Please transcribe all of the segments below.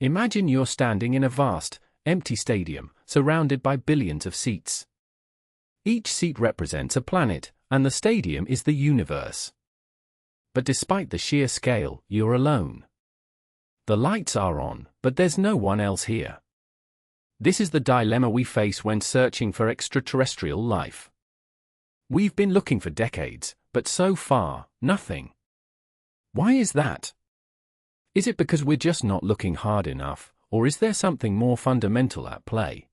Imagine you're standing in a vast, empty stadium, surrounded by billions of seats. Each seat represents a planet, and the stadium is the universe. But despite the sheer scale, you're alone. The lights are on, but there's no one else here. This is the dilemma we face when searching for extraterrestrial life. We've been looking for decades, but so far, nothing. Why is that? Is it because we're just not looking hard enough, or is there something more fundamental at play?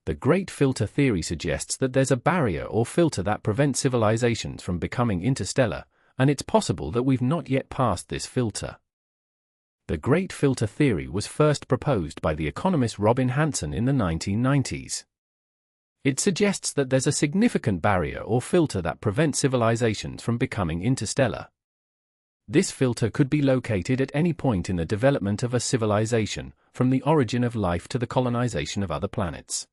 The Great Filter theory suggests that there's a barrier or filter that prevents civilizations from becoming interstellar, and it's possible that we've not yet passed this filter. The Great Filter theory was first proposed by the economist Robin Hanson in the 1990s. It suggests that there's a significant barrier or filter that prevents civilizations from becoming interstellar. This filter could be located at any point in the development of a civilization, from the origin of life to the colonization of other planets.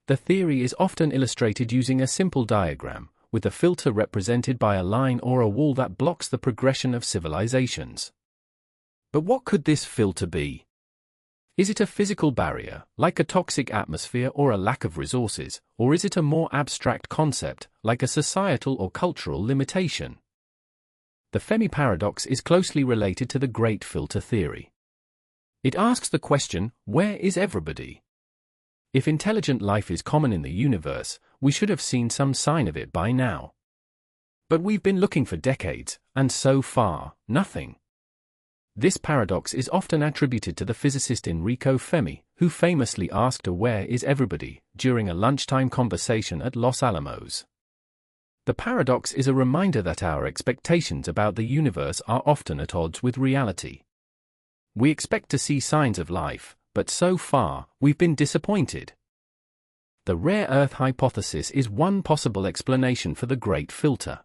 The theory is often illustrated using a simple diagram, with the filter represented by a line or a wall that blocks the progression of civilizations. But what could this filter be? Is it a physical barrier, like a toxic atmosphere or a lack of resources, or is it a more abstract concept, like a societal or cultural limitation? The Fermi Paradox is closely related to the Great Filter theory. It asks the question, where is everybody? If intelligent life is common in the universe, we should have seen some sign of it by now. But we've been looking for decades, and so far, nothing. This paradox is often attributed to the physicist Enrico Fermi, who famously asked "Where is everybody?" during a lunchtime conversation at Los Alamos. The paradox is a reminder that our expectations about the universe are often at odds with reality. We expect to see signs of life, but so far, we've been disappointed. The rare Earth hypothesis is one possible explanation for the Great Filter.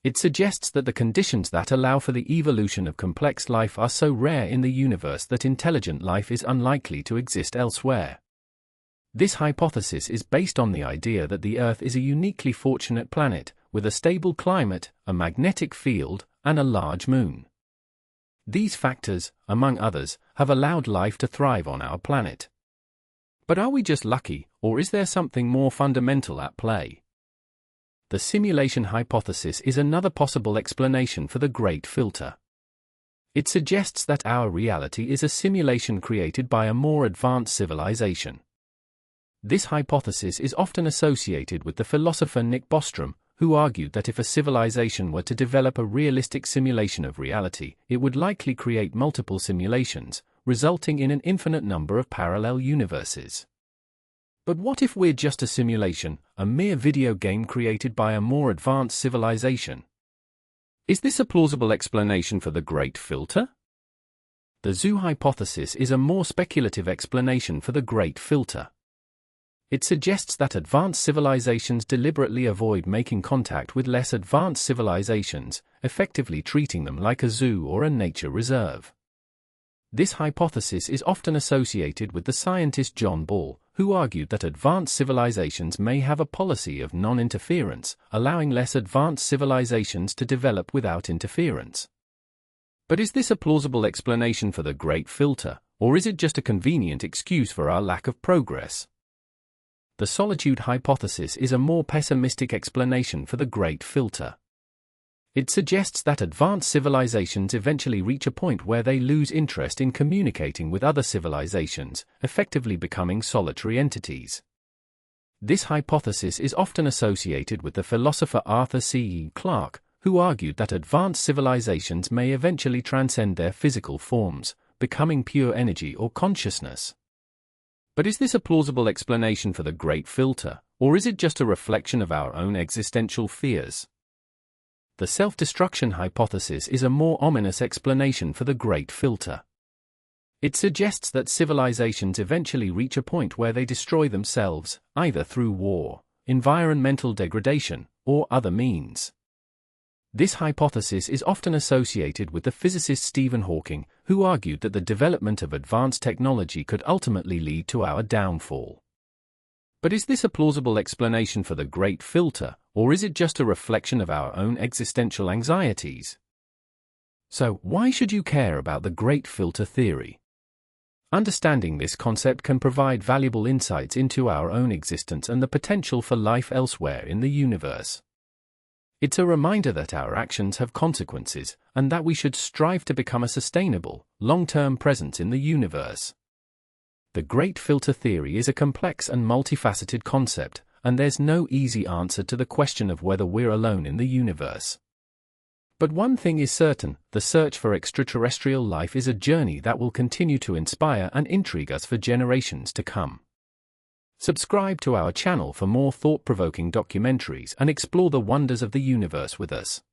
It suggests that the conditions that allow for the evolution of complex life are so rare in the universe that intelligent life is unlikely to exist elsewhere. This hypothesis is based on the idea that the Earth is a uniquely fortunate planet, with a stable climate, a magnetic field, and a large moon. These factors, among others, have allowed life to thrive on our planet. But are we just lucky, or is there something more fundamental at play? The simulation hypothesis is another possible explanation for the Great Filter. It suggests that our reality is a simulation created by a more advanced civilization. This hypothesis is often associated with the philosopher Nick Bostrom, who argued that if a civilization were to develop a realistic simulation of reality, it would likely create multiple simulations, resulting in an infinite number of parallel universes. But what if we're just a simulation, a mere video game created by a more advanced civilization? Is this a plausible explanation for the Great Filter? The zoo hypothesis is a more speculative explanation for the Great Filter. It suggests that advanced civilizations deliberately avoid making contact with less advanced civilizations, effectively treating them like a zoo or a nature reserve. This hypothesis is often associated with the scientist John Ball, who argued that advanced civilizations may have a policy of non-interference, allowing less advanced civilizations to develop without interference. But is this a plausible explanation for the Great Filter, or is it just a convenient excuse for our lack of progress? The Solitude Hypothesis is a more pessimistic explanation for the Great Filter. It suggests that advanced civilizations eventually reach a point where they lose interest in communicating with other civilizations, effectively becoming solitary entities. This hypothesis is often associated with the philosopher Arthur C. Clarke, who argued that advanced civilizations may eventually transcend their physical forms, becoming pure energy or consciousness. But is this a plausible explanation for the Great Filter, or is it just a reflection of our own existential fears? The self-destruction hypothesis is a more ominous explanation for the Great Filter. It suggests that civilizations eventually reach a point where they destroy themselves, either through war, environmental degradation, or other means. This hypothesis is often associated with the physicist Stephen Hawking, who argued that the development of advanced technology could ultimately lead to our downfall. But is this a plausible explanation for the Great Filter, or is it just a reflection of our own existential anxieties? So, why should you care about the Great Filter theory? Understanding this concept can provide valuable insights into our own existence and the potential for life elsewhere in the universe. It's a reminder that our actions have consequences, and that we should strive to become a sustainable, long-term presence in the universe. The Great Filter Theory is a complex and multifaceted concept, and there's no easy answer to the question of whether we're alone in the universe. But one thing is certain: the search for extraterrestrial life is a journey that will continue to inspire and intrigue us for generations to come. Subscribe to our channel for more thought-provoking documentaries and explore the wonders of the universe with us.